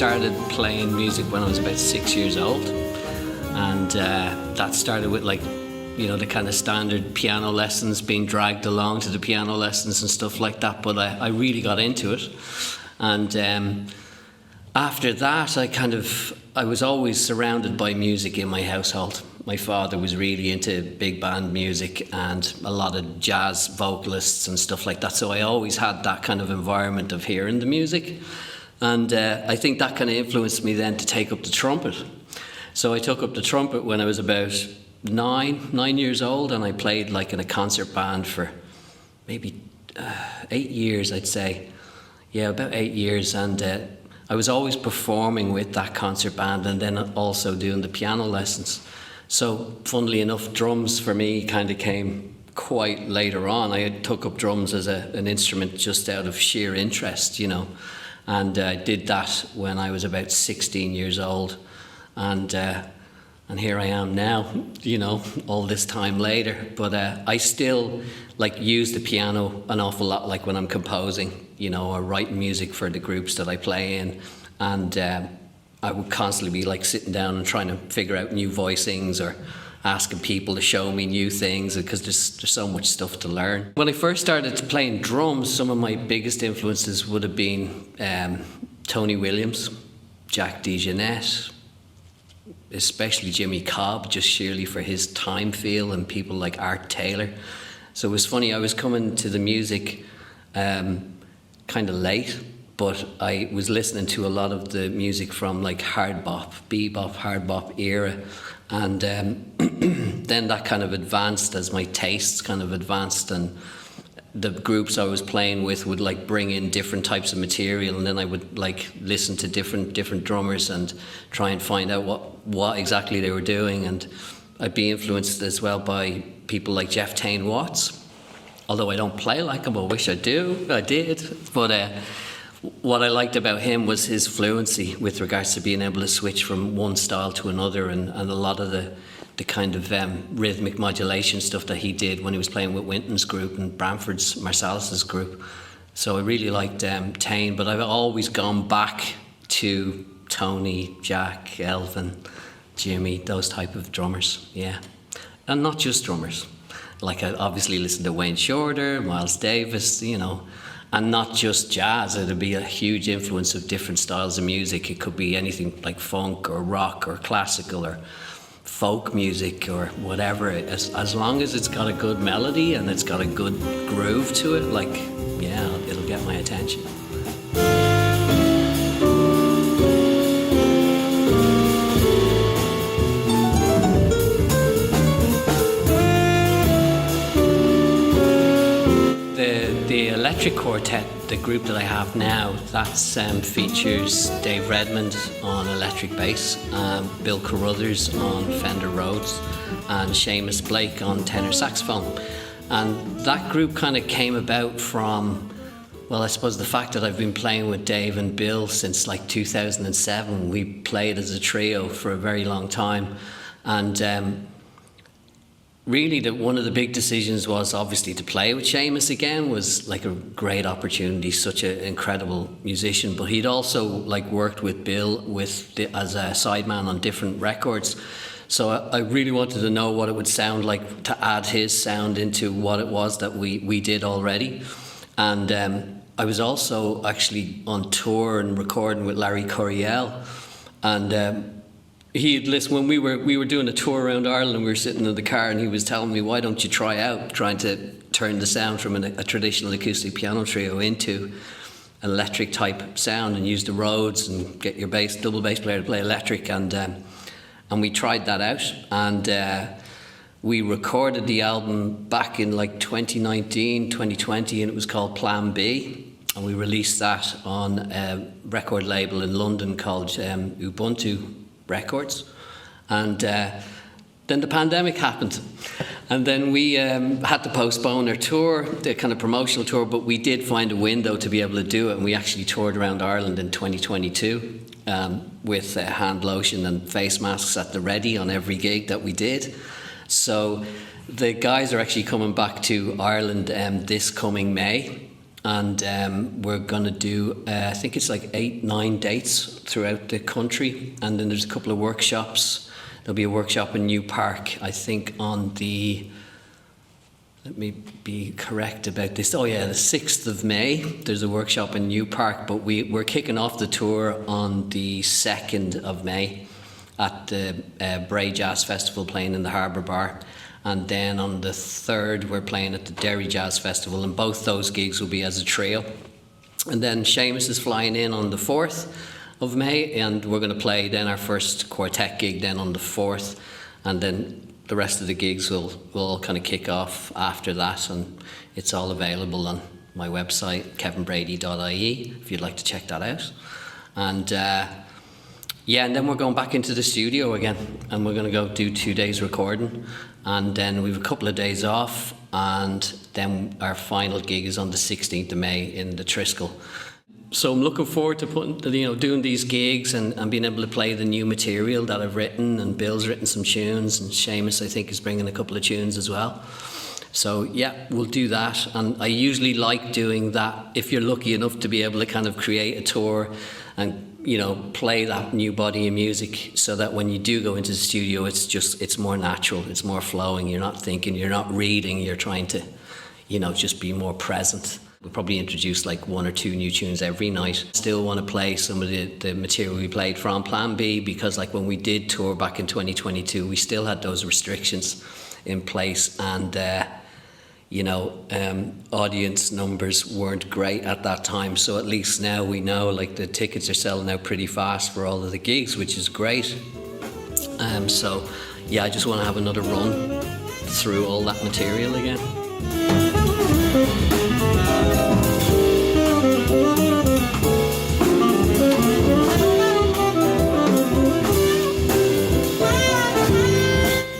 started playing music when I was about 6 years old, and that started with the kind of standard piano lessons, being dragged along to the piano lessons and stuff like that. But I really got into it, and after that, I was always surrounded by music in my household. My father was really into big band music and a lot of jazz vocalists and stuff like that. So I always had that kind of environment of hearing the music. And I think that kind of influenced me then to take up the trumpet. So I took up the trumpet when I was about nine years old, and I played in a concert band for maybe 8 years, I'd say. Yeah, about 8 years. And I was always performing with that concert band and then also doing the piano lessons. So, funnily enough, drums for me kind of came quite later on. I took up drums as an instrument just out of sheer interest, and I did that when I was about 16 years old. And here I am now, all this time later. But I still use the piano an awful lot, when I'm composing, or writing music for the groups that I play in. And I would constantly be sitting down and trying to figure out new voicings or asking people to show me new things, because there's so much stuff to learn. When I first started playing drums, some of my biggest influences would have been Tony Williams, Jack DeJohnette, especially Jimmy Cobb, just sheerly for his time feel, and people like Art Taylor. So it was funny, I was coming to the music kind of late, but I was listening to a lot of the music from hard bop, bebop, hard bop era. And then that kind of advanced as my tastes kind of advanced, and the groups I was playing with would bring in different types of material, and then I would listen to different drummers and try and find out what exactly they were doing. And I'd be influenced as well by people like Jeff Tane Watts, although I don't play like him. I wish I did. But what I liked about him was his fluency with regards to being able to switch from one style to another, and a lot of the kind of rhythmic modulation stuff that he did when he was playing with Winton's group and Bramford's Marsalis's group. So I really liked Tane, but I've always gone back to Tony, Jack, Elvin, Jimmy, those type of drummers, yeah. And not just drummers. I obviously listened to Wayne Shorter, Miles Davis, and not just jazz. It'd be a huge influence of different styles of music. It could be anything like funk or rock or classical or folk music or whatever. As long as it's got a good melody and it's got a good groove to it, it'll get my attention. The Electric Quartet, the group that I have now, that features Dave Redmond on electric bass, Bill Carrothers on Fender Rhodes, and Seamus Blake on tenor saxophone. And that group kind of came about from, I suppose the fact that I've been playing with Dave and Bill since 2007. We played as a trio for a very long time. And really, one of the big decisions was obviously to play with Seamus again. Was a great opportunity, such an incredible musician. But he'd also worked with Bill as a sideman on different records. So I really wanted to know what it would sound like to add his sound into what it was that we did already. And I was also actually on tour and recording with Larry Coryell, and he had listened when we were doing a tour around Ireland, and we were sitting in the car, and he was telling me, why don't you try out trying to turn the sound from a traditional acoustic piano trio into an electric type sound and use the Rhodes and get your double bass player to play electric. And we tried that out, and we recorded the album back in 2019, 2020, and it was called Plan B. And we released that on a record label in London called Ubuntu Records. And then the pandemic happened, and then we had to postpone our tour, the kind of promotional tour, but we did find a window to be able to do it, and we actually toured around Ireland in 2022 with hand lotion and face masks at the ready on every gig that we did. So the guys are actually coming back to Ireland this coming May, and we're going to do, I think it's like 8-9 dates throughout the country, and then there's a couple of workshops. There'll be a workshop in Newpark, I think on the, let me be correct about this, the 6th of May, there's a workshop in Newpark, but we're kicking off the tour on the 2nd of May at the Bray Jazz Festival, playing in the Harbour Bar. And then on the 3rd, we're playing at the Derry Jazz Festival, and both those gigs will be as a trio. And then Seamus is flying in on the 4th of May, and we're going to play then our first quartet gig then on the 4th, and then the rest of the gigs will all kind of kick off after that, and it's all available on my website, kevinbrady.ie, if you'd like to check that out. And and then we're going back into the studio again, and we're going to go do 2 days recording, and then we have a couple of days off, and then our final gig is on the 16th of May in the Triskel. So I'm looking forward to doing these gigs and being able to play the new material that I've written, and Bill's written some tunes, and Seamus, I think, is bringing a couple of tunes as well. So yeah, we'll do that, and I usually like doing that if you're lucky enough to be able to kind of create a tour and play that new body of music, so that when you do go into the studio, it's more natural, it's more flowing. You're not thinking, you're not reading, you're trying to, just be more present. We'll probably introduce like 1 or 2 new tunes every night. Still want to play some of the material we played from Plan B, because like when we did tour back in 2022, we still had those restrictions in place, and audience numbers weren't great at that time. So at least now we know, like, the tickets are selling out pretty fast for all of the gigs, which is great. I just want to have another run through all that material again.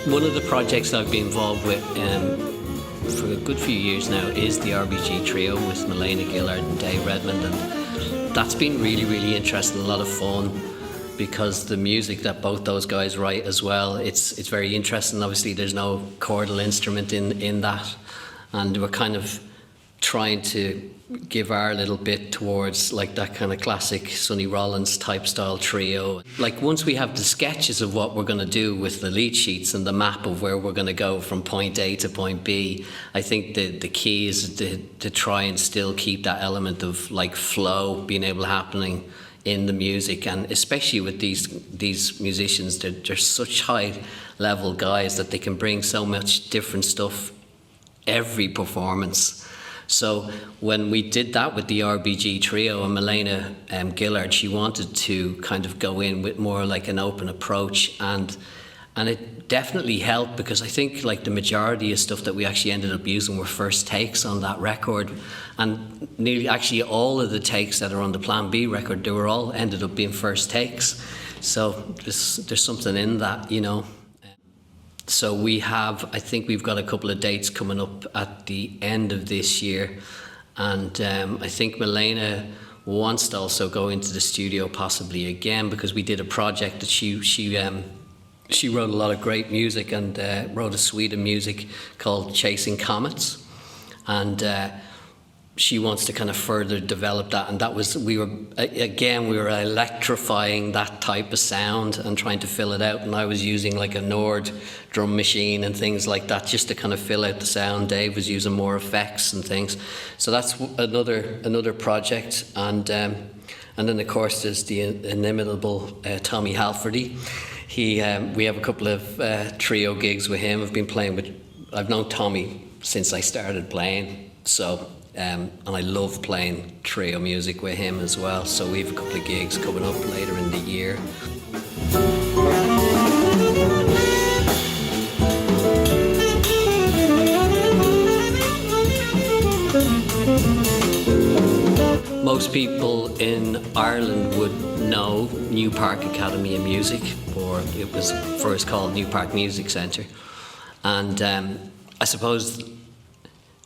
One of the projects I've been involved with for a good few years now is the RBG trio with Milena Gillard and Dave Redmond, and that's been really, really interesting, a lot of fun, because the music that both those guys write as well, it's very interesting. Obviously there's no chordal instrument in that, and we're kind of trying to give our little bit towards like that kind of classic Sonny Rollins type style trio. Like, once we have the sketches of what we're going to do with the lead sheets and the map of where we're going to go from point A to point B, I think the key is to try and still keep that element of like flow being able to happening in the music, and especially with these musicians, they're such high level guys that they can bring so much different stuff every performance. So when we did that with the RBG trio, and Milena Gillard, she wanted to kind of go in with more like an open approach, and it definitely helped, because I think like the majority of stuff that we actually ended up using were first takes on that record, and nearly actually all of the takes that are on the Plan B record, they were all ended up being first takes. So there's something in that, So I think we've got a couple of dates coming up at the end of this year, and I think Milena wants to also go into the studio possibly again, because we did a project that she wrote a lot of great music, and wrote a suite of music called Chasing Comets, and she wants to kind of further develop that, and that was we were electrifying that type of sound and trying to fill it out, and I was using like a Nord drum machine and things like that just to kind of fill out the sound. Dave was using more effects and things, so that's another project. And then of course there's the inimitable Tommy Halfordy. We have a couple of trio gigs with him. I've known Tommy since I started playing, so and I love playing trio music with him as well. So we have a couple of gigs coming up later in the year. Most people in Ireland would know Newpark Academy of Music, or it was first called Newpark Music Centre, and I suppose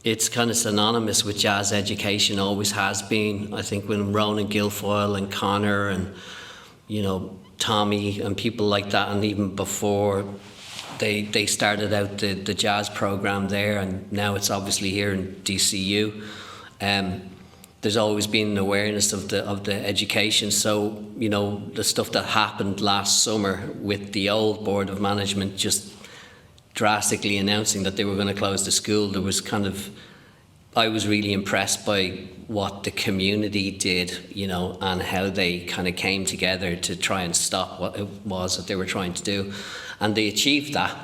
it's kind of synonymous with jazz education, always has been. I think when Ronan Guilfoyle and Connor and, Tommy and people like that, and even before, they started out the jazz program there, and now it's obviously here in DCU. there's always been an awareness of the education. So, you know, the stuff that happened last summer with the old board of management just drastically announcing that they were going to close the school, there was kind of, I was really impressed by what the community did, you know, and how they kind of came together to try and stop what it was that they were trying to do. And they achieved that.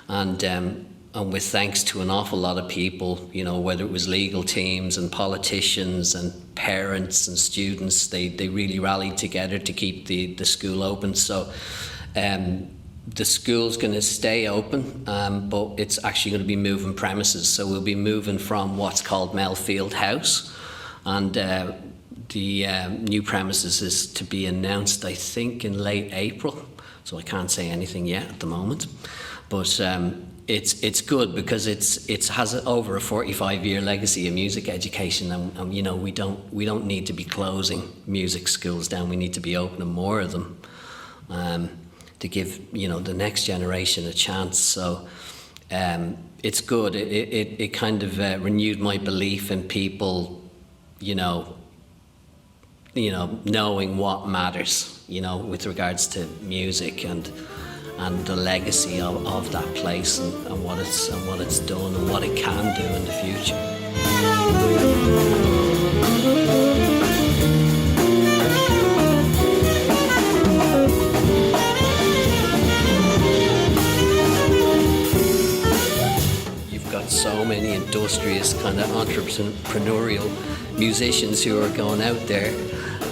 And with thanks to an awful lot of people, you know, whether it was legal teams and politicians and parents and students, they really rallied together to keep the school open. So the school's going to stay open, but it's actually going to be moving premises. So we'll be moving from what's called Melfield House, and the new premises is to be announced, I think, in late April. So I can't say anything yet at the moment, but it's good because it has over a 45-year legacy of music education, and you know, we don't need to be closing music schools down. We need to be opening more of them to give, you know, the next generation a chance. So it's good. It kind of renewed my belief in people, you know, knowing what matters, you know, with regards to music and the legacy of that place and what it's done and what it can do in the future. You've got so many industrious kind of entrepreneurial musicians who are going out there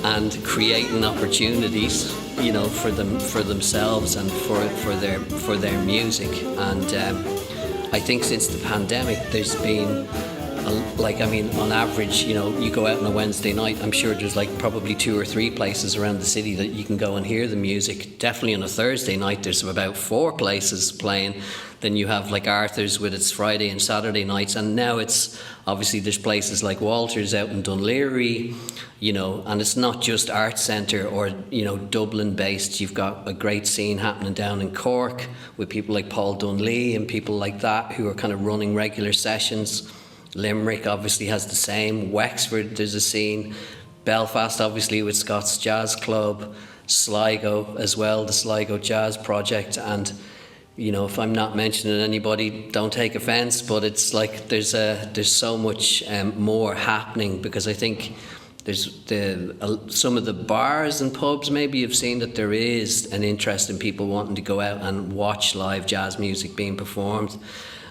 and creating opportunities, you know, for themselves and for their music. And I think since the pandemic, there's been on average, you know, you go out on a Wednesday night, I'm sure there's like probably 2 or 3 places around the city that you can go and hear the music. Definitely on a Thursday night, there's about 4 places playing. Then you have like Arthur's with its Friday and Saturday nights, and now it's obviously there's places like Walter's out in Dunleary, you know, and it's not just Arts Centre or, you know, Dublin based. You've got a great scene happening down in Cork with people like Paul Dunlea and people like that who are kind of running regular sessions. Limerick obviously has the same. Wexford, there's a scene. Belfast obviously with Scott's Jazz Club. Sligo as well, the Sligo Jazz Project. And you know, if I'm not mentioning anybody, don't take offence, but it's like there's so much more happening, because I think there's some of the bars and pubs maybe you've seen that there is an interest in people wanting to go out and watch live jazz music being performed.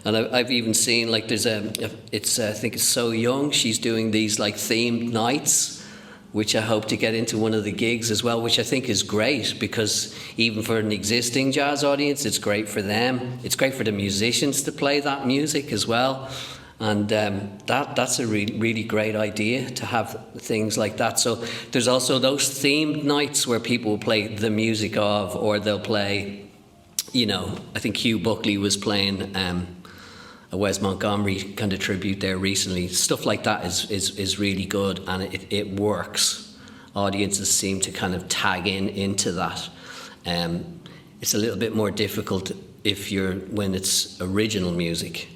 And I've even seen like there's I think it's So Young, she's doing these like themed nights, which I hope to get into one of the gigs as well, which I think is great, because even for an existing jazz audience, it's great for them. It's great for the musicians to play that music as well. And that's a really, really great idea to have things like that. So there's also those themed nights where people will play the music of, or they'll play, you know, I think Hugh Buckley was playing a Wes Montgomery kind of tribute there recently. Stuff like that is really good, and it works. Audiences seem to kind of tag into that. It's a little bit more difficult when it's original music,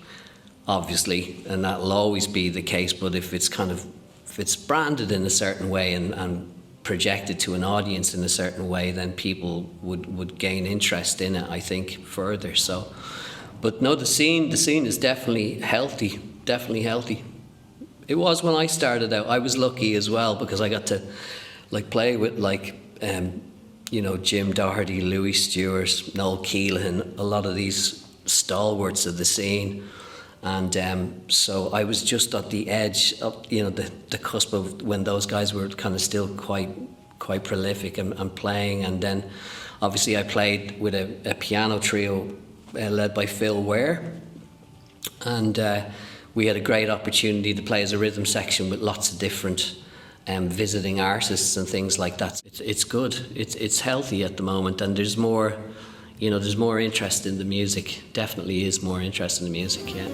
obviously, and that'll always be the case. But if it's branded in a certain way and projected to an audience in a certain way, then people would gain interest in it, I think, further. So. But no, the scene is definitely healthy. It was when I started out. I was lucky as well, because I got to like play with like you know, Jim Doherty, Louis Stewart, Noel Keelan, a lot of these stalwarts of the scene. And so I was just at the edge of, you know, the cusp of when those guys were kind of still quite prolific and playing. And then obviously I played with a piano trio led by Phil Ware, and we had a great opportunity to play as a rhythm section with lots of different visiting artists and things like that. It's good. It's healthy at the moment, and there's more, you know, there's more interest in the music. Definitely is more interest in the music, yeah.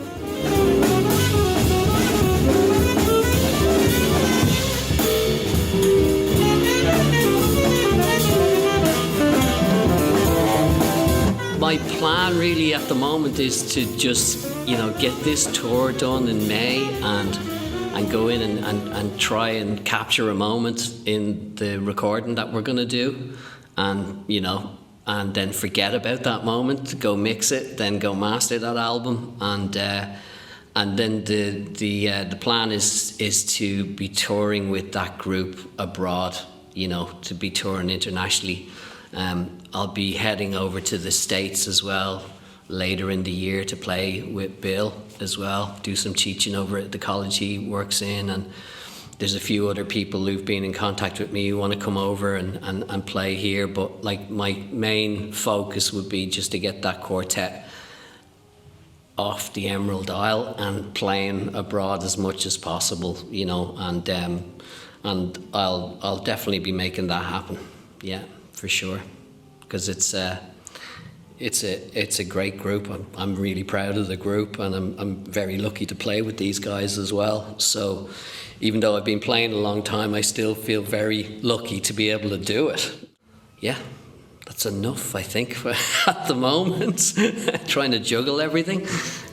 My plan really at the moment is to just, you know, get this tour done in May and and go in and try and capture a moment in the recording that we're going to do, and and then forget about that moment, go mix it, then go master that album, and then the plan is to be touring with that group abroad, to be touring internationally. I'll be heading over to the States as well later in the year to play with Bill as well, do some teaching over at the college he works in, and there's a few other people who've been in contact with me who want to come over and play here, but like my main focus would be just to get that quartet off the Emerald Isle and playing abroad as much as possible, and I'll definitely be making that happen, yeah, for sure, because it's a great group. I'm really proud of the group, and I'm very lucky to play with these guys as well. So even though I've been playing a long time, I still feel very lucky to be able to do it. Yeah, that's enough, I think, at the moment. Trying to juggle everything,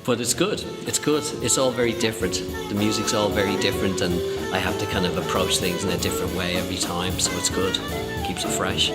but it's good. It's good. It's all very different. The music's all very different, and I have to kind of approach things in a different way every time, so it's good. Keeps it fresh.